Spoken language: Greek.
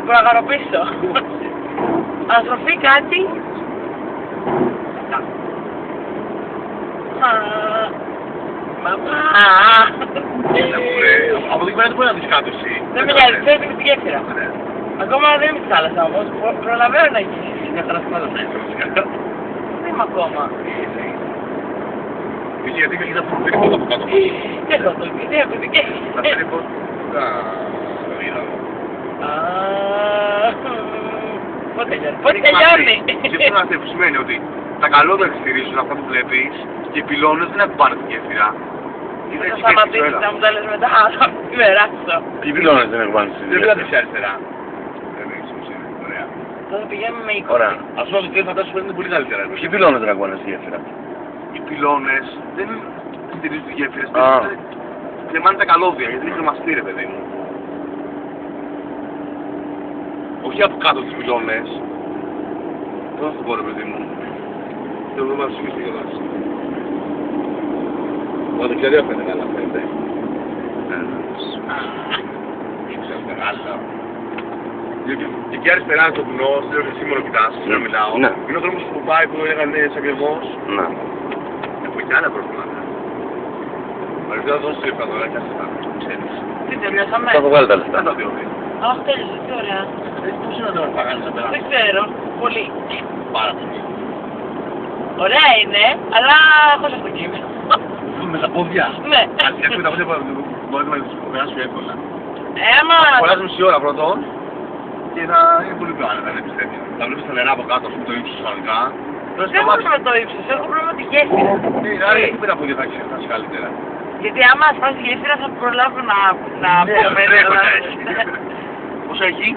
Προαγαροπίσω. Αναστροφή κάτι. Μαμά. Από εκεί πέρα δεν μπορεί να δεις κάτω εσύ. Δεν με νοιάζει, ξέρεις την γέφυρα. Ακόμα δεν είμαι στη θάλασσα όμως, προλαβαίνω να γίνεις καταναστημάτος. Δεν είμαι ακόμα. Γιατί έχεις αυτό το περίπτωση από κάτω. Και αυτό το έχω δει και. Τα περίπτωση. Το είδαμε. Πότε τελειώνει. Πότε τελειώνει. Σύμφωνα αυτό που σημαίνει ότι τα καλώδια στηρίζουν αυτά που βλέπεις και οι πυλώνες δεν έχουν πάνω στη γέφυρα. Θα σταματήσεις να μου τα λες μετά, θα μην περάσω. Οι πυλώνες δεν έχουν πάνω στη γέφυρα. Δεν βλέπεις αριστερά. Δεν έχεις σημασία. Ωραία. Τότε πηγαίνουμε με 20. Ωραία. Ας πούμε ότι φαντάσου είναι πολύ καλύτερα. Ποιοι πυλώνες δεν έχουν πάνω στη γέφυρα. Οι πυλώνες δεν στηρίζουν τη γέφυρα. Κλεμάνε τα καλώδια γιατί είναι κρεμαστή ρε παιδί μου. Όχι από κάτω τους πυλώνες. Πώς θα το πω ρε παιδί μου. Δεν μπορούμε να σου μισθεί κιόλας. Μα δεν ξέρω φαίνεται καλά φαίνεται. Ήξερα μεγάλα. Και εκεί αριστερά στο βουνό, λέω και εσύ μόνο κοιτάς, δεν μιλάω. Είναι ο δρόμος που πάει που λέγανε Σαββιωμός. Ναι. Έχω και άλλα προβλήματα. Μα δεν θα δώσω λεπτά τώρα, και αυτά, ξέρεις. Τι τελειώσαμε. Θα βγάλει τα λεφτά. Δεν τα δύο δει. Αχ, τέλειωσε, τι ωραία. Πώς είναι να το παγάνεις να περάσεις. Δεν ξέρω, πολύ. Πάρα πολύ. Ωραία είναι, αλλά χωρίς αυτοκίνητο. Με τα πόδια. Ναι. Αντιθέτω με τα πόδια μπορεί να τους περάσουν εύκολα. Άμα... Κολλάς μισή ώρα πρώτον και θα είναι πολύ πιο άνετα, δεν πιστεύει. Θα βλέπεις τα νερά από κάτω, ας πούμε το ύψος κανονικά. Δεν έχω πρόβλημα με το ύψος, έχω πρόβλημα με τη γέφυρα. Άρα εκεί πέρα από θα έχεις καλύτερα. Γιατί άμα σπάσει τη γέφυρα θα προλάβω να πω Ναι, μέσα. πόσο έχει.